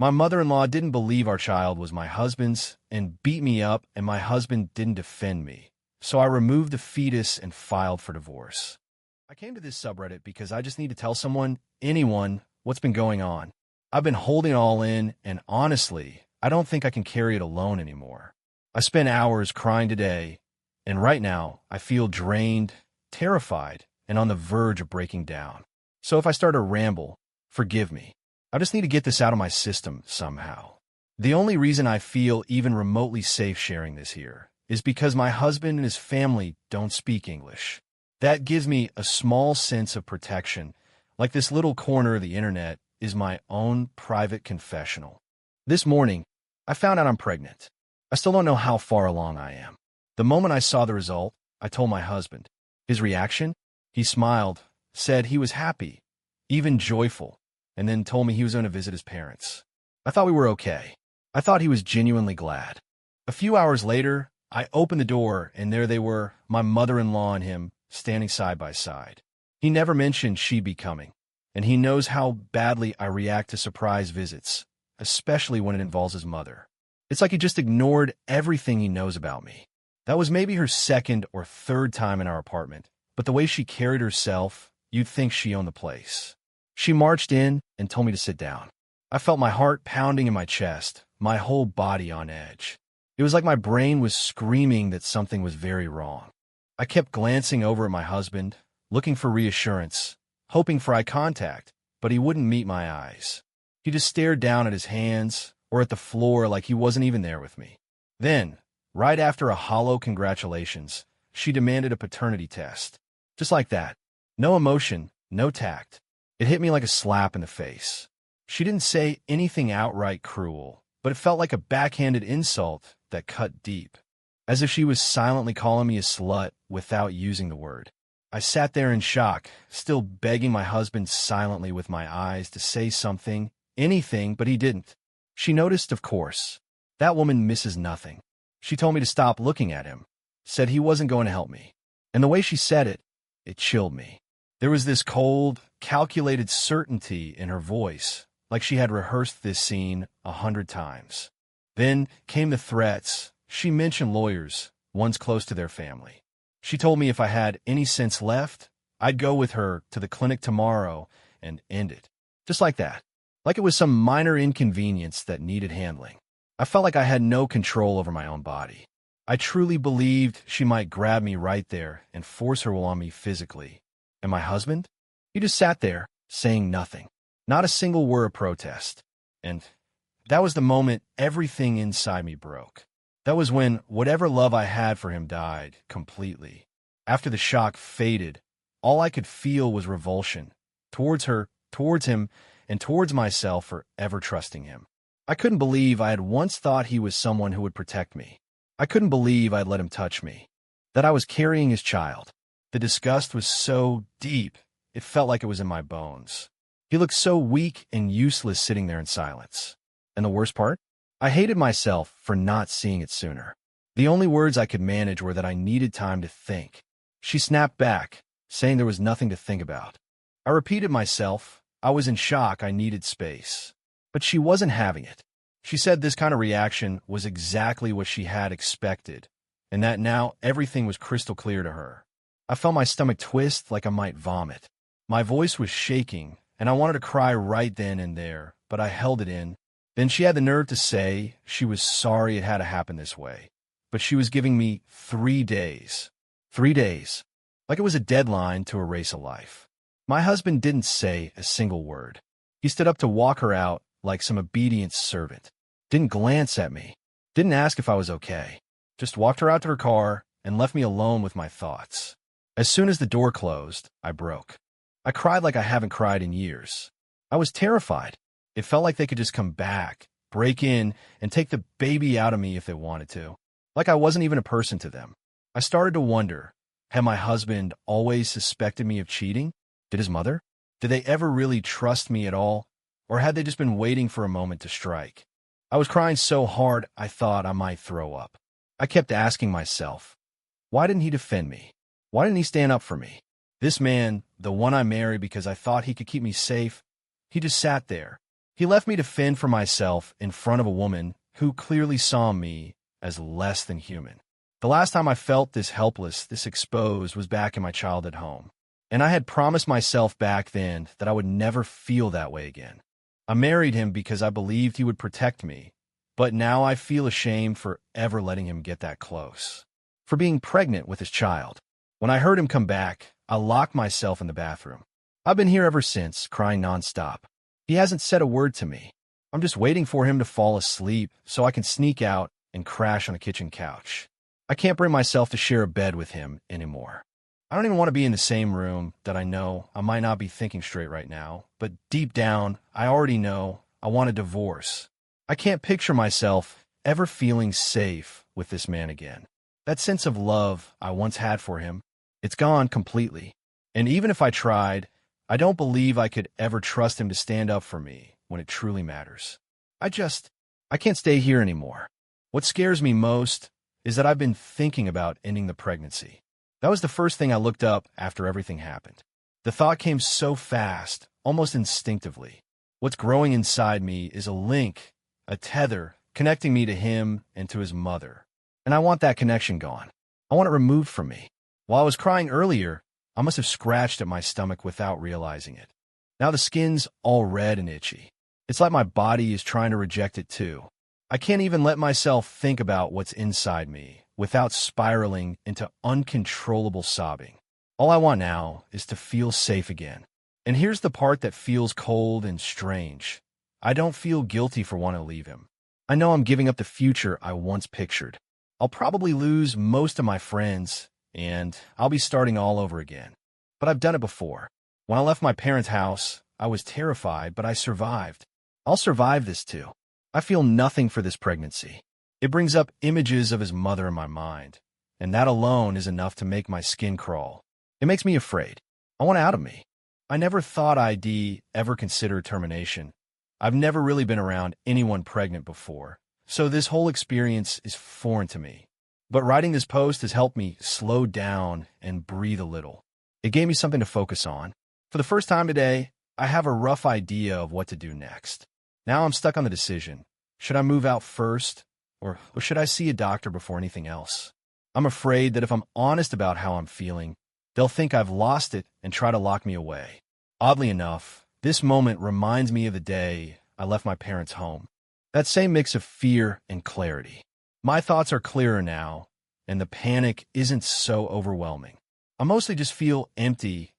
My mother-in-law didn't believe our child was my husband's and beat me up, and my husband didn't defend me. So I removed the fetus and filed for divorce. I came to this subreddit because I just need to tell someone, anyone, what's been going on. I've been holding it all in, and honestly, I don't think I can carry it alone anymore. I spent hours crying today, and right now, I feel drained, terrified, and on the verge of breaking down. So if I start to ramble, forgive me. I just need to get this out of my system somehow. The only reason I feel even remotely safe sharing this here is because my husband and his family don't speak English. That gives me a small sense of protection, like this little corner of the internet is my own private confessional. This morning, I found out I'm pregnant. I still don't know how far along I am. The moment I saw the result, I told my husband. His reaction? He smiled, said he was happy, even joyful, and then told me he was going to visit his parents. I thought we were okay. I thought he was genuinely glad. A few hours later, I opened the door, and there they were, my mother-in-law and him, standing side by side. He never mentioned she'd be coming, and he knows how badly I react to surprise visits, especially when it involves his mother. It's like he just ignored everything he knows about me. That was maybe her second or third time in our apartment, but the way she carried herself, you'd think she owned the place. She marched in and told me to sit down. I felt my heart pounding in my chest, my whole body on edge. It was like my brain was screaming that something was very wrong. I kept glancing over at my husband, looking for reassurance, hoping for eye contact, but he wouldn't meet my eyes. He just stared down at his hands or at the floor like he wasn't even there with me. Then, right after a hollow congratulations, she demanded a paternity test. Just like that. No emotion, no tact. It hit me like a slap in the face. She didn't say anything outright cruel, but it felt like a backhanded insult that cut deep, as if she was silently calling me a slut without using the word. I sat there in shock, still begging my husband silently with my eyes to say something, anything, but he didn't. She noticed, of course. That woman misses nothing. She told me to stop looking at him, said he wasn't going to help me. And the way she said it, it chilled me. There was this cold, calculated certainty in her voice, like she had rehearsed this scene 100 times. Then came the threats. She mentioned lawyers, ones close to their family. She told me if I had any sense left, I'd go with her to the clinic tomorrow and end it. Just like that. Like it was some minor inconvenience that needed handling. I felt like I had no control over my own body. I truly believed she might grab me right there and force her will on me physically. And my husband? He just sat there, saying nothing. Not a single word of protest. And that was the moment everything inside me broke. That was when whatever love I had for him died completely. After the shock faded, all I could feel was revulsion. Towards her, towards him, and towards myself for ever trusting him. I couldn't believe I had once thought he was someone who would protect me. I couldn't believe I'd let him touch me. That I was carrying his child. The disgust was so deep, it felt like it was in my bones. He looked so weak and useless sitting there in silence. And the worst part? I hated myself for not seeing it sooner. The only words I could manage were that I needed time to think. She snapped back, saying there was nothing to think about. I repeated myself. I was in shock. I needed space. But she wasn't having it. She said this kind of reaction was exactly what she had expected, and that now everything was crystal clear to her. I felt my stomach twist like I might vomit. My voice was shaking, and I wanted to cry right then and there, but I held it in. Then she had the nerve to say she was sorry it had to happen this way, but she was giving me 3 days. 3 days. Like it was a deadline to erase a life. My husband didn't say a single word. He stood up to walk her out like some obedient servant. Didn't glance at me. Didn't ask if I was okay. Just walked her out to her car and left me alone with my thoughts. As soon as the door closed, I broke. I cried like I haven't cried in years. I was terrified. It felt like they could just come back, break in, and take the baby out of me if they wanted to. Like I wasn't even a person to them. I started to wonder, had my husband always suspected me of cheating? Did his mother? Did they ever really trust me at all? Or had they just been waiting for a moment to strike? I was crying so hard I thought I might throw up. I kept asking myself, why didn't he defend me? Why didn't he stand up for me? This man, the one I married because I thought he could keep me safe, he just sat there. He left me to fend for myself in front of a woman who clearly saw me as less than human. The last time I felt this helpless, this exposed, was back in my childhood home. And I had promised myself back then that I would never feel that way again. I married him because I believed he would protect me, but now I feel ashamed for ever letting him get that close. For being pregnant with his child. When I heard him come back, I locked myself in the bathroom. I've been here ever since, crying nonstop. He hasn't said a word to me. I'm just waiting for him to fall asleep so I can sneak out and crash on a kitchen couch. I can't bring myself to share a bed with him anymore. I don't even want to be in the same room that I know I might not be thinking straight right now, but deep down, I already know I want a divorce. I can't picture myself ever feeling safe with this man again. That sense of love I once had for him, it's gone completely. And even if I tried, I don't believe I could ever trust him to stand up for me when it truly matters. I can't stay here anymore. What scares me most is that I've been thinking about ending the pregnancy. That was the first thing I looked up after everything happened. The thought came so fast, almost instinctively. What's growing inside me is a link, a tether, connecting me to him and to his mother. And I want that connection gone. I want it removed from me. While I was crying earlier, I must have scratched at my stomach without realizing it. Now the skin's all red and itchy. It's like my body is trying to reject it too. I can't even let myself think about what's inside me without spiraling into uncontrollable sobbing. All I want now is to feel safe again. And here's the part that feels cold and strange. I don't feel guilty for wanting to leave him. I know I'm giving up the future I once pictured. I'll probably lose most of my friends, and I'll be starting all over again. But I've done it before. When I left my parents' house, I was terrified, but I survived. I'll survive this too. I feel nothing for this pregnancy. It brings up images of his mother in my mind, and that alone is enough to make my skin crawl. It makes me afraid. I want it out of me. I never thought I'd ever consider termination. I've never really been around anyone pregnant before, so this whole experience is foreign to me. But writing this post has helped me slow down and breathe a little. It gave me something to focus on. For the first time today, I have a rough idea of what to do next. Now I'm stuck on the decision. Should I move out first, or should I see a doctor before anything else? I'm afraid that if I'm honest about how I'm feeling, they'll think I've lost it and try to lock me away. Oddly enough, this moment reminds me of the day I left my parents' home. That same mix of fear and clarity. My thoughts are clearer now, and the panic isn't so overwhelming. I mostly just feel empty,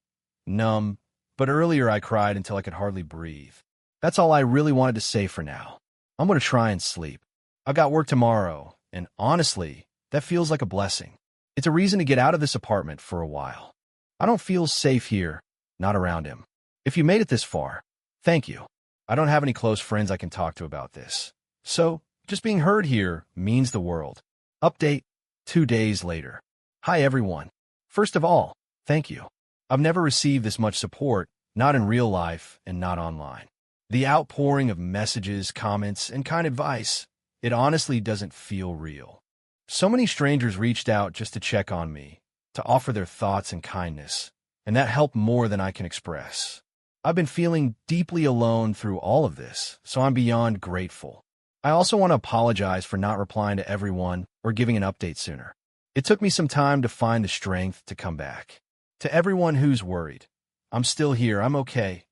numb, but earlier I cried until I could hardly breathe. That's all I really wanted to say for now. I'm going to try and sleep. I've got work tomorrow, and honestly, that feels like a blessing. It's a reason to get out of this apartment for a while. I don't feel safe here, not around him. If you made it this far, thank you. I don't have any close friends I can talk to about this. So, just being heard here means the world. Update 2 days later. Hi everyone. First of all, thank you. I've never received this much support, not in real life and not online. The outpouring of messages, comments, and kind advice, it honestly doesn't feel real. So many strangers reached out just to check on me, to offer their thoughts and kindness, and that helped more than I can express. I've been feeling deeply alone through all of this, so I'm beyond grateful. I also want to apologize for not replying to everyone or giving an update sooner. It took me some time to find the strength to come back. To everyone who's worried, I'm still here, I'm okay.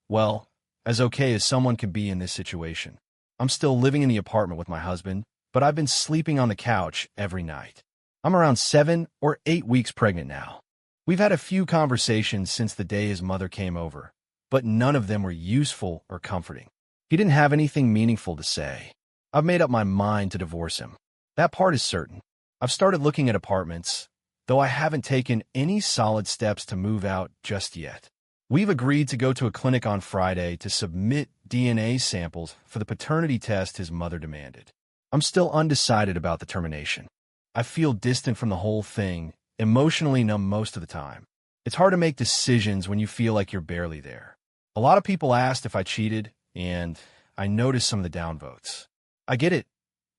Well, as okay as someone can be in this situation. I'm still living in the apartment with my husband, but I've been sleeping on the couch every night. I'm around 7 or 8 weeks pregnant now. We've had a few conversations since the day his mother came over, but none of them were useful or comforting. He didn't have anything meaningful to say. I've made up my mind to divorce him. That part is certain. I've started looking at apartments, though I haven't taken any solid steps to move out just yet. We've agreed to go to a clinic on Friday to submit DNA samples for the paternity test his mother demanded. I'm still undecided about the termination. I feel distant from the whole thing, emotionally numb most of the time. It's hard to make decisions when you feel like you're barely there. A lot of people asked if I cheated, and I noticed some of the downvotes. I get it.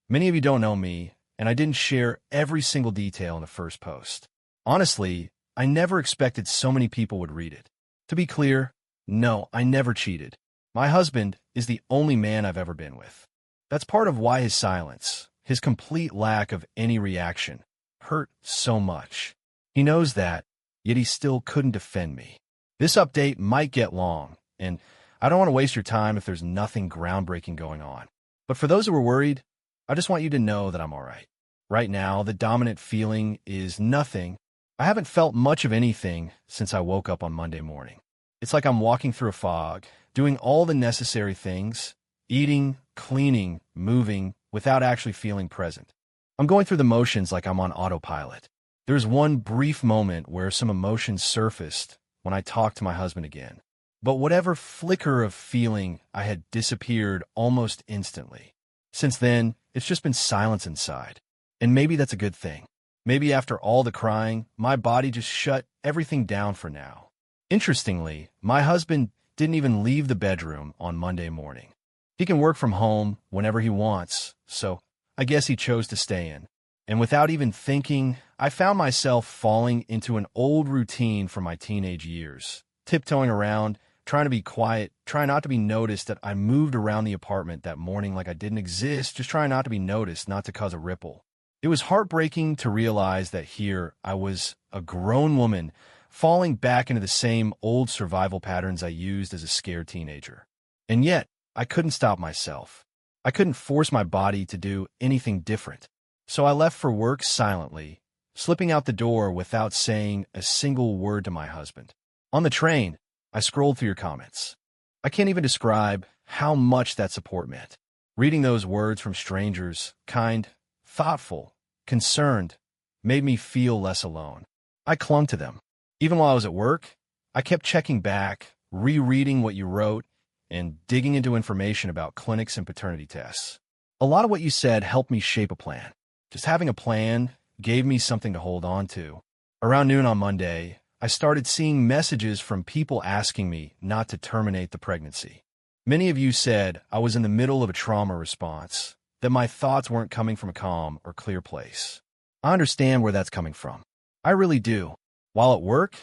Many of you don't know me, and I didn't share every single detail in the first post. Honestly, I never expected so many people would read it. To be clear, no, I never cheated. My husband is the only man I've ever been with. That's part of why his silence, his complete lack of any reaction, hurt so much. He knows that, yet he still couldn't defend me. This update might get long, and I don't want to waste your time if there's nothing groundbreaking going on. But for those who are worried, I just want you to know that I'm all right. Right now, the dominant feeling is nothing. I haven't felt much of anything since I woke up on Monday morning. It's like I'm walking through a fog, doing all the necessary things, eating, cleaning, moving, without actually feeling present. I'm going through the motions like I'm on autopilot. There's one brief moment where some emotion surfaced when I talked to my husband again. But whatever flicker of feeling I had disappeared almost instantly. Since then, it's just been silence inside. And maybe that's a good thing. Maybe after all the crying, my body just shut everything down for now. Interestingly, my husband didn't even leave the bedroom on Monday morning. He can work from home whenever he wants, so I guess he chose to stay in. And without even thinking, I found myself falling into an old routine from my teenage years, tiptoeing around, trying to be quiet, trying not to be noticed that I moved around the apartment that morning like I didn't exist, just trying not to be noticed, not to cause a ripple. It was heartbreaking to realize that here I was a grown woman falling back into the same old survival patterns I used as a scared teenager. And yet, I couldn't stop myself. I couldn't force my body to do anything different. So I left for work silently, slipping out the door without saying a single word to my husband. On the train, I scrolled through your comments. I can't even describe how much that support meant. Reading those words from strangers, kind, thoughtful, concerned, made me feel less alone. I clung to them. Even while I was at work, I kept checking back, rereading what you wrote, and digging into information about clinics and paternity tests. A lot of what you said helped me shape a plan. Just having a plan gave me something to hold on to. Around noon on Monday, I started seeing messages from people asking me not to terminate the pregnancy. Many of you said I was in the middle of a trauma response, that my thoughts weren't coming from a calm or clear place. I understand where that's coming from. I really do. While at work,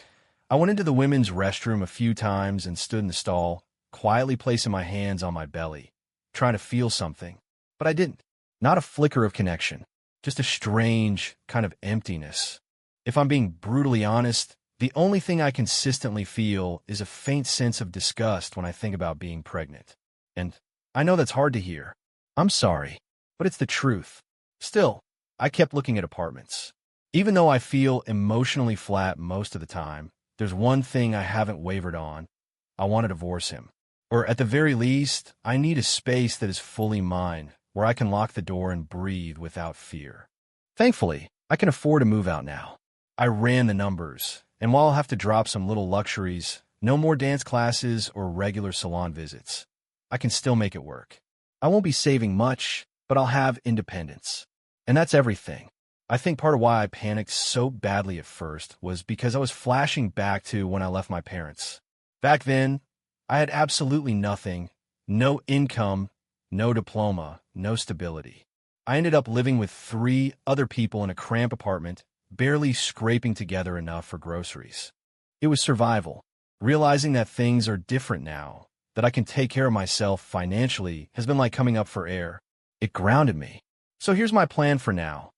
I went into the women's restroom a few times and stood in the stall, quietly placing my hands on my belly, trying to feel something. But I didn't. Not a flicker of connection. Just a strange kind of emptiness. If I'm being brutally honest, the only thing I consistently feel is a faint sense of disgust when I think about being pregnant. And I know that's hard to hear. I'm sorry, but it's the truth. Still, I kept looking at apartments. Even though I feel emotionally flat most of the time, there's one thing I haven't wavered on. I want to divorce him. Or at the very least, I need a space that is fully mine, where I can lock the door and breathe without fear. Thankfully, I can afford to move out now. I ran the numbers, and while I'll have to drop some little luxuries, no more dance classes or regular salon visits, I can still make it work. I won't be saving much, but I'll have independence. And that's everything. I think part of why I panicked so badly at first was because I was flashing back to when I left my parents. Back then, I had absolutely nothing, no income, no diploma, no stability. I ended up living with 3 other people in a cramped apartment, barely scraping together enough for groceries. It was survival. Realizing that things are different now, that I can take care of myself financially, has been like coming up for air. It grounded me. So here's my plan for now.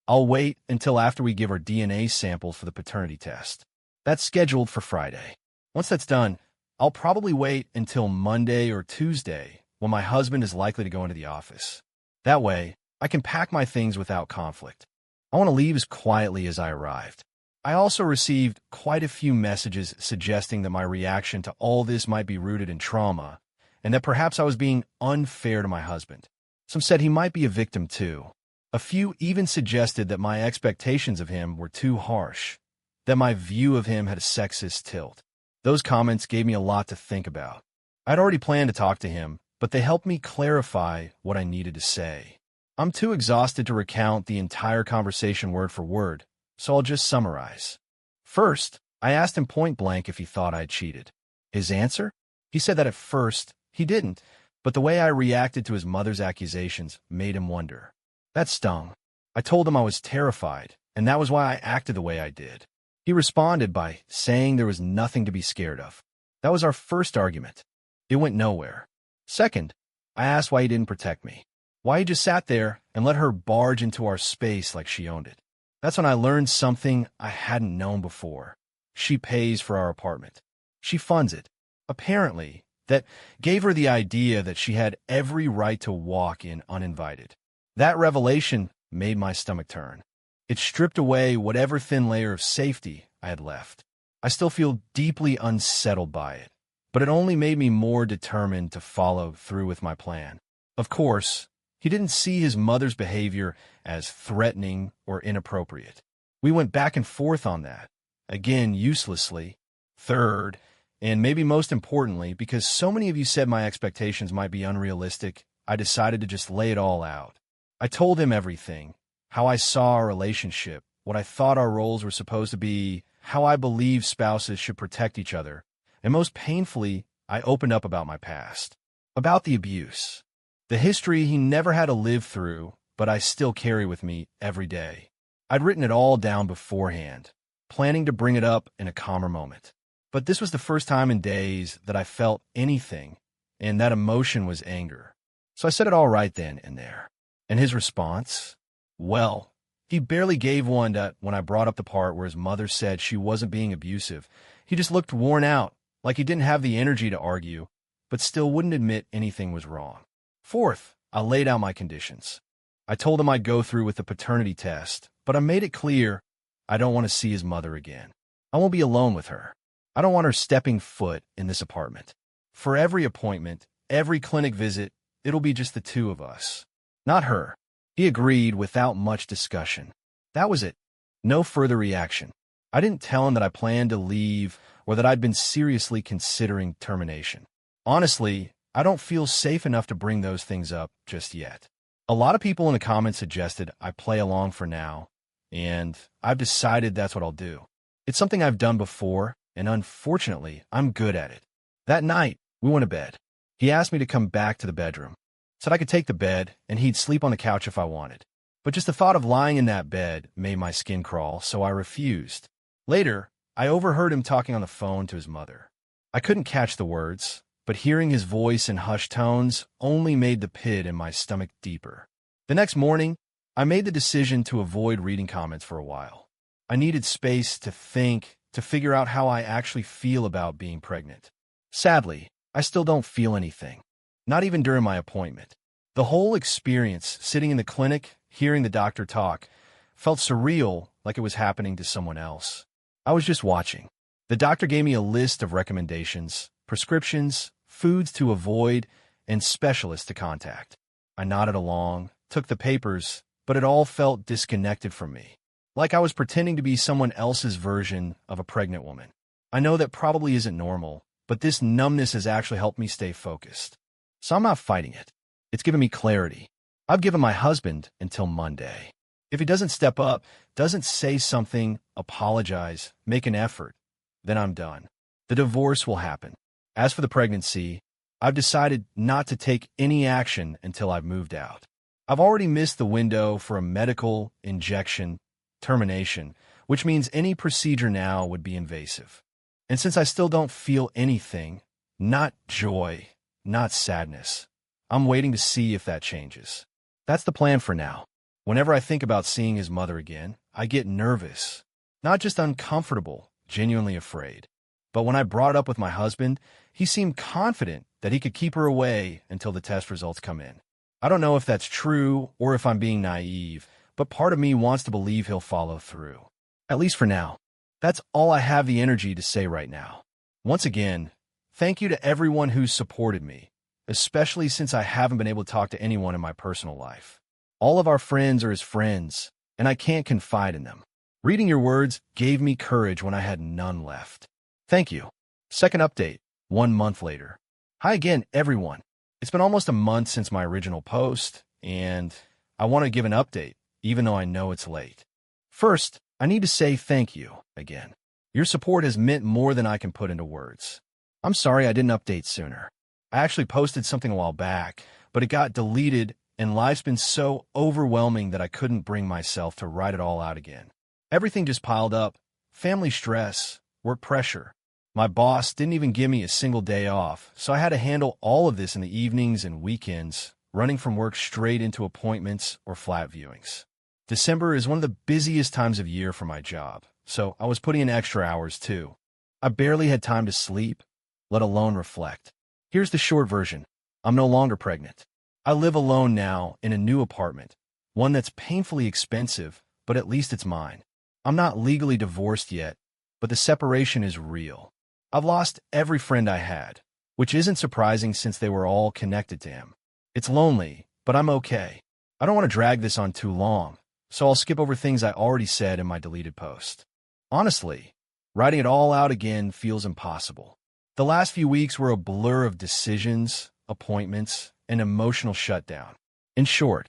I'll wait until after we give our DNA samples for the paternity test. That's scheduled for Friday. Once that's done, I'll probably wait until Monday or Tuesday when my husband is likely to go into the office. That way, I can pack my things without conflict. I want to leave as quietly as I arrived. I also received quite a few messages suggesting that my reaction to all this might be rooted in trauma, and that perhaps I was being unfair to my husband. Some said he might be a victim too. A few even suggested that my expectations of him were too harsh, that my view of him had a sexist tilt. Those comments gave me a lot to think about. I'd already planned to talk to him, but they helped me clarify what I needed to say. I'm too exhausted to recount the entire conversation word for word, so I'll just summarize. First, I asked him point blank if he thought I had cheated. His answer? He said that at first, he didn't, but the way I reacted to his mother's accusations made him wonder. That stung. I told him I was terrified, and that was why I acted the way I did. He responded by saying there was nothing to be scared of. That was our first argument. It went nowhere. Second, I asked why he didn't protect me. Why he just sat there and let her barge into our space like she owned it. That's when I learned something I hadn't known before. She pays for our apartment. She funds it. Apparently, that gave her the idea that she had every right to walk in uninvited. That revelation made my stomach turn. It stripped away whatever thin layer of safety I had left. I still feel deeply unsettled by it, but it only made me more determined to follow through with my plan. Of course, he didn't see his mother's behavior as threatening or inappropriate. We went back and forth on that, again uselessly. Third, and maybe most importantly, because so many of you said my expectations might be unrealistic, I decided to just lay it all out. I told him everything, how I saw our relationship, what I thought our roles were supposed to be, how I believe spouses should protect each other, and most painfully, I opened up about my past, about the abuse, the history he never had to live through, but I still carry with me every day. I'd written it all down beforehand, planning to bring it up in a calmer moment. But this was the first time in days that I felt anything, and that emotion was anger. So I said it all right then and there. And his response? Well, he barely gave one that when I brought up the part where his mother said she wasn't being abusive. He just looked worn out, like he didn't have the energy to argue, but still wouldn't admit anything was wrong. Fourth, I laid out my conditions. I told him I'd go through with the paternity test, but I made it clear I don't want to see his mother again. I won't be alone with her. I don't want her stepping foot in this apartment. For every appointment, every clinic visit, it'll be just the two of us. Not her. He agreed without much discussion. That was it. No further reaction. I didn't tell him that I planned to leave or that I'd been seriously considering termination. Honestly, I don't feel safe enough to bring those things up just yet. A lot of people in the comments suggested I play along for now, and I've decided that's what I'll do. It's something I've done before, and unfortunately, I'm good at it. That night, we went to bed. He asked me to come back to the bedroom. Said I could take the bed, and he'd sleep on the couch if I wanted. But just the thought of lying in that bed made my skin crawl, so I refused. Later, I overheard him talking on the phone to his mother. I couldn't catch the words, but hearing his voice in hushed tones only made the pit in my stomach deeper. The next morning, I made the decision to avoid reading comments for a while. I needed space to think, to figure out how I actually feel about being pregnant. Sadly, I still don't feel anything. Not even during my appointment. The whole experience, sitting in the clinic, hearing the doctor talk, felt surreal, like it was happening to someone else. I was just watching. The doctor gave me a list of recommendations, prescriptions, foods to avoid, and specialists to contact. I nodded along, took the papers, but it all felt disconnected from me. Like I was pretending to be someone else's version of a pregnant woman. I know that probably isn't normal, but this numbness has actually helped me stay focused. So I'm not fighting it. It's given me clarity. I've given my husband until Monday. If he doesn't step up, doesn't say something, apologize, make an effort, then I'm done. The divorce will happen. As for the pregnancy, I've decided not to take any action until I've moved out. I've already missed the window for a medical injection termination, which means any procedure now would be invasive. And since I still don't feel anything, not joy, not sadness, I'm waiting to see if that changes. That's the plan for now. Whenever I think about seeing his mother again, I get nervous. Not just uncomfortable, genuinely afraid. But when I brought it up with my husband, he seemed confident that he could keep her away until the test results come in. I don't know if that's true or if I'm being naive, but part of me wants to believe he'll follow through. At least for now. That's all I have the energy to say right now. Once again, thank you to everyone who's supported me, especially since I haven't been able to talk to anyone in my personal life. All of our friends are his friends, and I can't confide in them. Reading your words gave me courage when I had none left. Thank you. Second update, 1 month later. Hi again, everyone. It's been almost a month since my original post, and I want to give an update, even though I know it's late. First, I need to say thank you again. Your support has meant more than I can put into words. I'm sorry I didn't update sooner. I actually posted something a while back, but it got deleted, and life's been so overwhelming that I couldn't bring myself to write it all out again. Everything just piled up. Family stress, work pressure, My boss didn't even give me a single day off, so I had to handle all of this in the evenings and weekends, running from work straight into appointments or flat viewings. December is one of the busiest times of year for my job, so I was putting in extra hours too. I barely had time to sleep, let alone reflect. Here's the short version. I'm no longer pregnant. I live alone now in a new apartment, one that's painfully expensive, but at least it's mine. I'm not legally divorced yet, but the separation is real. I've lost every friend I had, which isn't surprising since they were all connected to him. It's lonely, but I'm okay. I don't want to drag this on too long, so I'll skip over things I already said in my deleted post. Honestly, writing it all out again feels impossible. The last few weeks were a blur of decisions, appointments, and emotional shutdown. In short,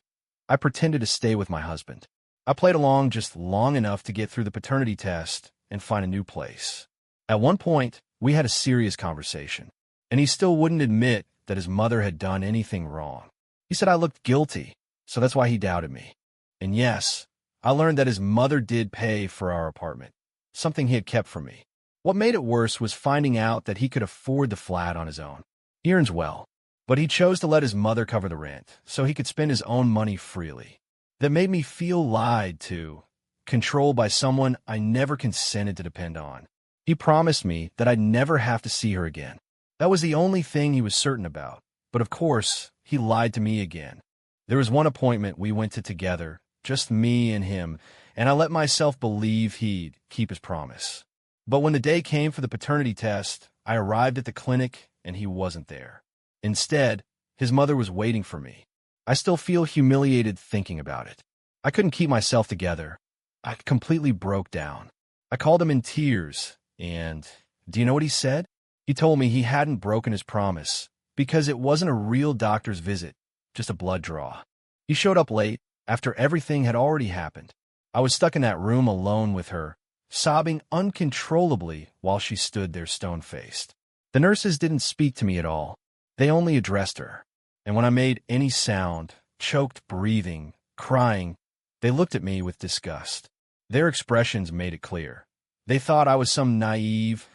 I pretended to stay with my husband. I played along just long enough to get through the paternity test and find a new place. At one point, we had a serious conversation, and he still wouldn't admit that his mother had done anything wrong. He said I looked guilty, so that's why he doubted me. And yes, I learned that his mother did pay for our apartment, something he had kept from me. What made it worse was finding out that he could afford the flat on his own. He earns well, but he chose to let his mother cover the rent, so he could spend his own money freely. That made me feel lied to, controlled by someone I never consented to depend on. He promised me that I'd never have to see her again. That was the only thing he was certain about. But of course, he lied to me again. There was one appointment we went to together, just me and him, and I let myself believe he'd keep his promise. But when the day came for the paternity test, I arrived at the clinic and he wasn't there. Instead, his mother was waiting for me. I still feel humiliated thinking about it. I couldn't keep myself together. I completely broke down. I called him in tears, and do you know what he said? He told me he hadn't broken his promise because it wasn't a real doctor's visit, just a blood draw. He showed up late after everything had already happened. I was stuck in that room alone with her, sobbing uncontrollably while she stood there stone-faced. The nurses didn't speak to me at all. They only addressed her. And when I made any sound, choked breathing, crying, they looked at me with disgust. Their expressions made it clear. They thought I was some naive,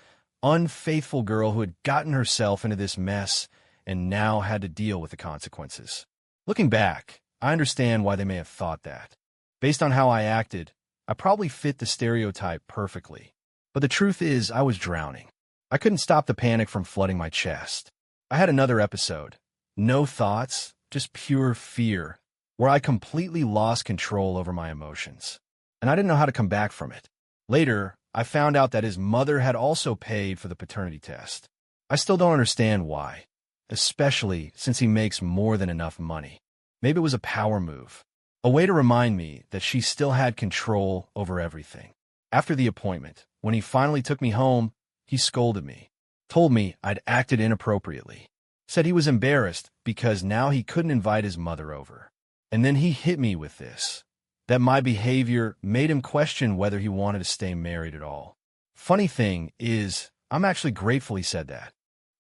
unfaithful girl who had gotten herself into this mess and now had to deal with the consequences. Looking back, I understand why they may have thought that. Based on how I acted, I probably fit the stereotype perfectly. But the truth is, I was drowning. I couldn't stop the panic from flooding my chest. I had another episode. No thoughts, just pure fear, where I completely lost control over my emotions. And I didn't know how to come back from it. Later, I found out that his mother had also paid for the paternity test. I still don't understand why, especially since he makes more than enough money. Maybe it was a power move, a way to remind me that she still had control over everything. After the appointment, when he finally took me home, he scolded me, told me I'd acted inappropriately, said he was embarrassed because now he couldn't invite his mother over. And then he hit me with this, that my behavior made him question whether he wanted to stay married at all. Funny thing is, I'm actually grateful he said that.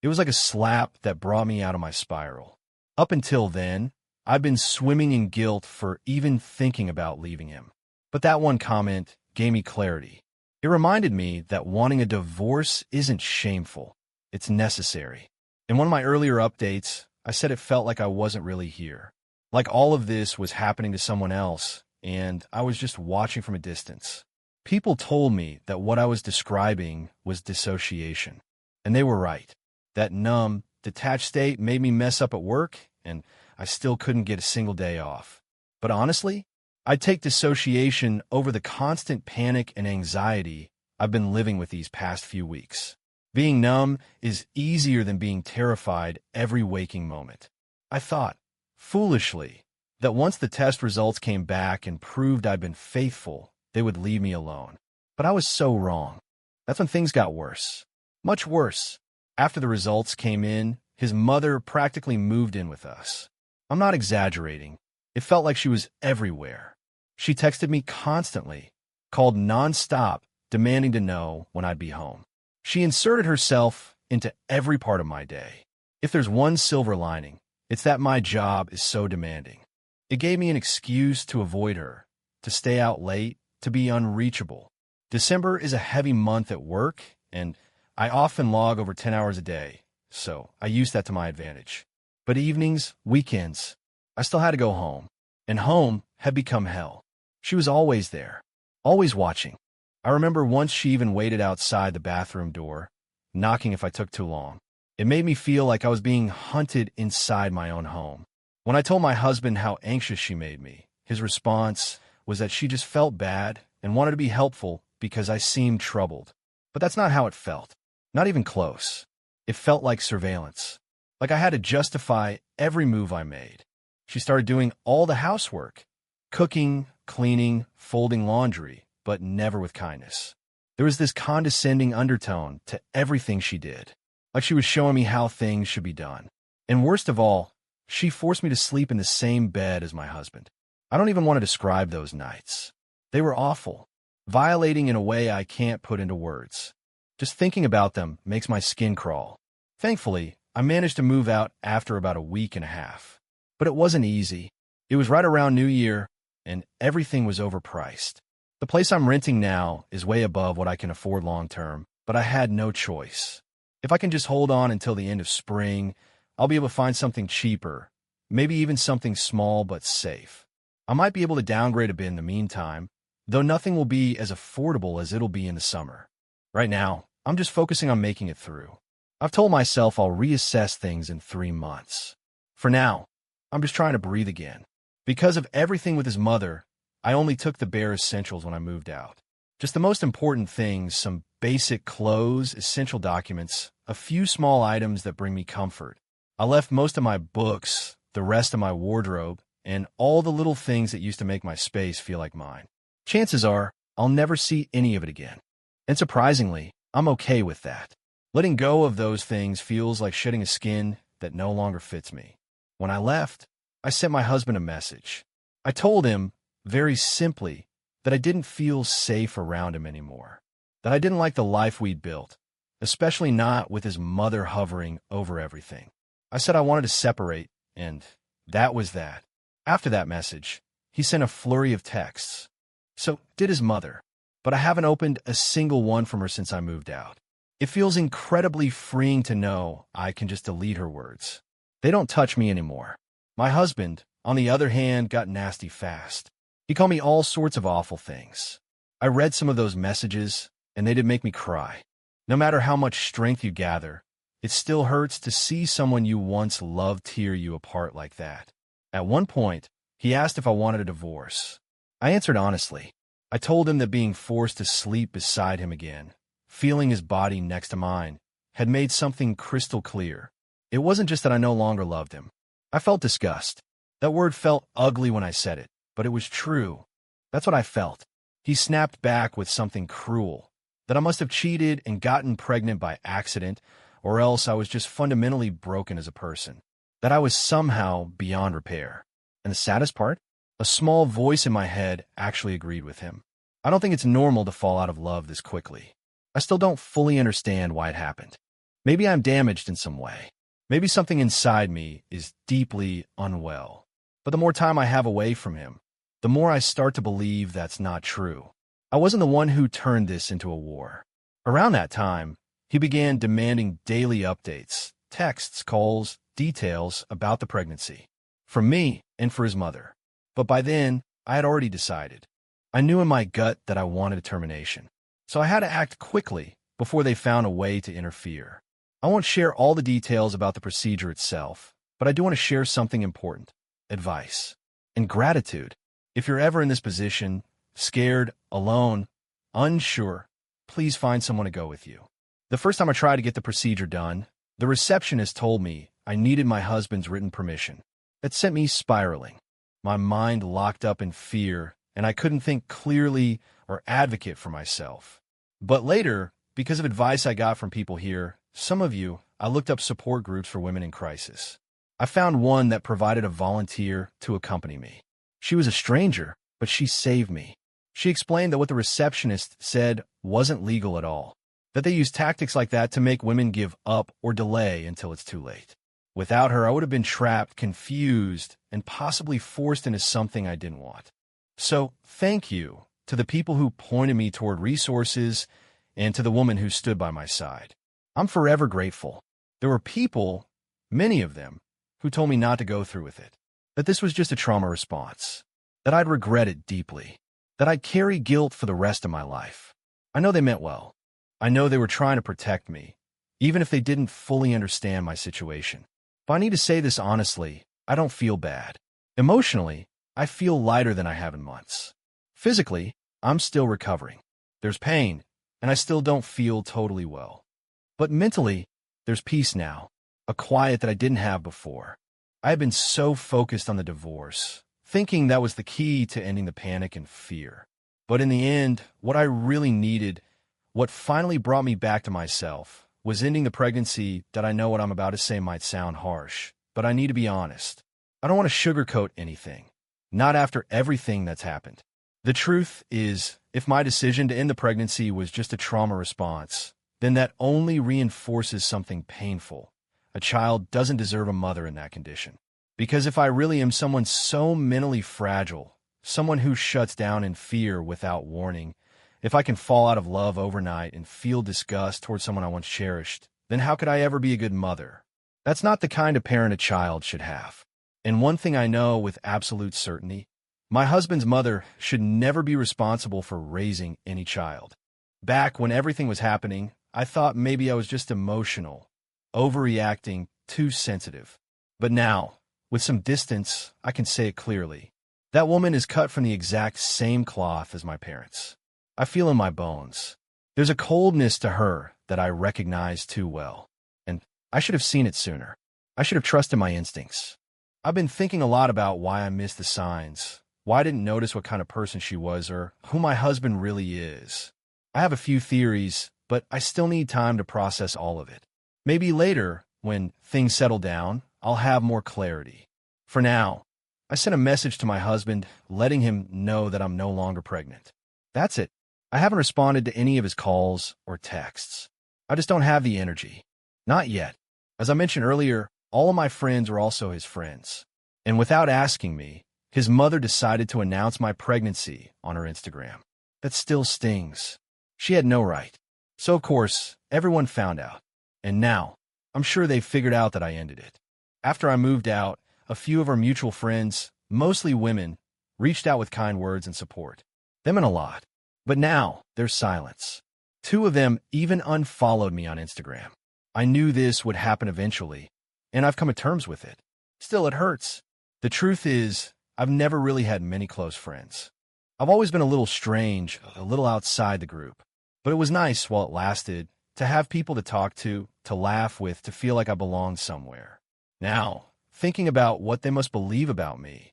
It was like a slap that brought me out of my spiral. Up until then, I've been swimming in guilt for even thinking about leaving him. But that one comment gave me clarity. It reminded me that wanting a divorce isn't shameful. It's necessary. In one of my earlier updates, I said it felt like I wasn't really here. Like all of this was happening to someone else, and I was just watching from a distance. People told me that what I was describing was dissociation. And they were right. That numb, detached state made me mess up at work, and I still couldn't get a single day off. But honestly, I'd take dissociation over the constant panic and anxiety I've been living with these past few weeks. Being numb is easier than being terrified every waking moment. I thought, foolishly, that once the test results came back and proved I'd been faithful, they would leave me alone. But I was so wrong. That's when things got worse. Much worse. After the results came in, his mother practically moved in with us. I'm not exaggerating. It felt like she was everywhere. She texted me constantly, called nonstop, demanding to know when I'd be home. She inserted herself into every part of my day. If there's one silver lining, it's that my job is so demanding. It gave me an excuse to avoid her, to stay out late, to be unreachable. December is a heavy month at work, and I often log over 10 hours a day, so I used that to my advantage. But evenings, weekends, I still had to go home, and home had become hell. She was always there, always watching. I remember once she even waited outside the bathroom door, knocking if I took too long. It made me feel like I was being hunted inside my own home. When I told my husband how anxious she made me, his response was that she just felt bad and wanted to be helpful because I seemed troubled. But that's not how it felt. Not even close. It felt like surveillance. Like I had to justify every move I made. She started doing all the housework. Cooking, cleaning, folding laundry, but never with kindness. There was this condescending undertone to everything she did. Like she was showing me how things should be done. And worst of all, she forced me to sleep in the same bed as my husband. I don't even want to describe those nights. They were awful, violating in a way I can't put into words. Just thinking about them makes my skin crawl. Thankfully, I managed to move out after about a week and a half. But it wasn't easy. It was right around New Year, and everything was overpriced. The place I'm renting now is way above what I can afford long-term, but I had no choice. If I can just hold on until the end of spring, I'll be able to find something cheaper, maybe even something small but safe. I might be able to downgrade a bit in the meantime, though nothing will be as affordable as it'll be in the summer. Right now, I'm just focusing on making it through. I've told myself I'll reassess things in 3 months. For now, I'm just trying to breathe again. Because of everything with his mother, I only took the bare essentials when I moved out. Just the most important things, some basic clothes, essential documents, a few small items that bring me comfort. I left most of my books, the rest of my wardrobe, and all the little things that used to make my space feel like mine. Chances are, I'll never see any of it again. And surprisingly, I'm okay with that. Letting go of those things feels like shedding a skin that no longer fits me. When I left, I sent my husband a message. I told him, very simply, that I didn't feel safe around him anymore. That I didn't like the life we'd built, especially not with his mother hovering over everything. I said I wanted to separate, and that was that. After that message, he sent a flurry of texts. So did his mother, but I haven't opened a single one from her since I moved out. It feels incredibly freeing to know I can just delete her words. They don't touch me anymore. My husband, on the other hand, got nasty fast. He called me all sorts of awful things. I read some of those messages, and they did make me cry. No matter how much strength you gather, it still hurts to see someone you once loved tear you apart like that. At one point, he asked if I wanted a divorce. I answered honestly. I told him that being forced to sleep beside him again, feeling his body next to mine, had made something crystal clear. It wasn't just that I no longer loved him. I felt disgust. That word felt ugly when I said it, but it was true. That's what I felt. He snapped back with something cruel, that I must have cheated and gotten pregnant by accident, or else I was just fundamentally broken as a person, that I was somehow beyond repair. And the saddest part? A small voice in my head actually agreed with him. I don't think it's normal to fall out of love this quickly. I still don't fully understand why it happened. Maybe I'm damaged in some way. Maybe something inside me is deeply unwell. But the more time I have away from him, the more I start to believe that's not true. I wasn't the one who turned this into a war. Around that time, he began demanding daily updates, texts, calls, details about the pregnancy, from me and for his mother. But by then, I had already decided. I knew in my gut that I wanted a termination. So I had to act quickly before they found a way to interfere. I won't share all the details about the procedure itself, but I do want to share something important. Advice. And gratitude. If you're ever in this position, scared, alone, unsure, please find someone to go with you. The first time I tried to get the procedure done, the receptionist told me I needed my husband's written permission. That sent me spiraling. My mind locked up in fear, and I couldn't think clearly or advocate for myself. But later, because of advice I got from people here, some of you, I looked up support groups for women in crisis. I found one that provided a volunteer to accompany me. She was a stranger, but she saved me. She explained that what the receptionist said wasn't legal at all, that they use tactics like that to make women give up or delay until it's too late. Without her, I would have been trapped, confused, and possibly forced into something I didn't want. So, thank you to the people who pointed me toward resources and to the woman who stood by my side. I'm forever grateful. There were people, many of them, who told me not to go through with it, that this was just a trauma response, that I'd regret it deeply, that I'd carry guilt for the rest of my life. I know they meant well. I know they were trying to protect me, even if they didn't fully understand my situation. But I need to say this honestly, I don't feel bad. Emotionally, I feel lighter than I have in months. Physically, I'm still recovering. There's pain, and I still don't feel totally well. But mentally, there's peace now, a quiet that I didn't have before. I had been so focused on the divorce, thinking that was the key to ending the panic and fear. But in the end, what I really needed, what finally brought me back to myself, was ending the pregnancy. That I know what I'm about to say might sound harsh, but I need to be honest. I don't want to sugarcoat anything, not after everything that's happened. The truth is, if my decision to end the pregnancy was just a trauma response, then that only reinforces something painful. A child doesn't deserve a mother in that condition. Because if I really am someone so mentally fragile, someone who shuts down in fear without warning, if I can fall out of love overnight and feel disgust towards someone I once cherished, then how could I ever be a good mother? That's not the kind of parent a child should have. And one thing I know with absolute certainty, my husband's mother should never be responsible for raising any child. Back when everything was happening, I thought maybe I was just emotional, overreacting, too sensitive. But now, with some distance, I can say it clearly. That woman is cut from the exact same cloth as my parents. I feel in my bones. There's a coldness to her that I recognize too well. And I should have seen it sooner. I should have trusted my instincts. I've been thinking a lot about why I missed the signs, why I didn't notice what kind of person she was or who my husband really is. I have a few theories, but I still need time to process all of it. Maybe later, when things settle down, I'll have more clarity. For now, I sent a message to my husband letting him know that I'm no longer pregnant. That's it. I haven't responded to any of his calls or texts. I just don't have the energy. Not yet. As I mentioned earlier, all of my friends were also his friends. And without asking me, his mother decided to announce my pregnancy on her Instagram. That still stings. She had no right. So of course, everyone found out. And now, I'm sure they figured out that I ended it. After I moved out, a few of our mutual friends, mostly women, reached out with kind words and support. They meant a lot. But now, there's silence. 2 of them even unfollowed me on Instagram. I knew this would happen eventually, and I've come to terms with it. Still, it hurts. The truth is, I've never really had many close friends. I've always been a little strange, a little outside the group. But it was nice while it lasted, to have people to talk to laugh with, to feel like I belonged somewhere. Now, thinking about what they must believe about me,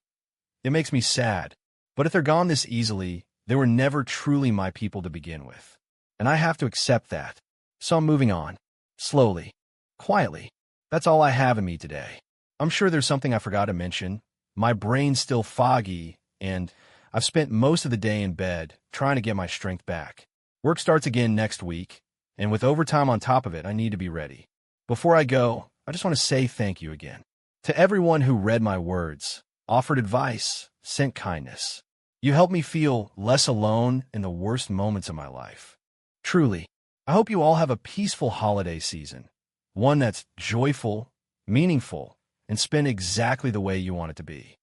it makes me sad. But if they're gone this easily, they were never truly my people to begin with. And I have to accept that. So I'm moving on. Slowly. Quietly. That's all I have in me today. I'm sure there's something I forgot to mention. My brain's still foggy, and I've spent most of the day in bed trying to get my strength back. Work starts again next week, and with overtime on top of it, I need to be ready. Before I go, I just want to say thank you again. To everyone who read my words, offered advice, sent kindness. You helped me feel less alone in the worst moments of my life. Truly, I hope you all have a peaceful holiday season, one that's joyful, meaningful, and spent exactly the way you want it to be.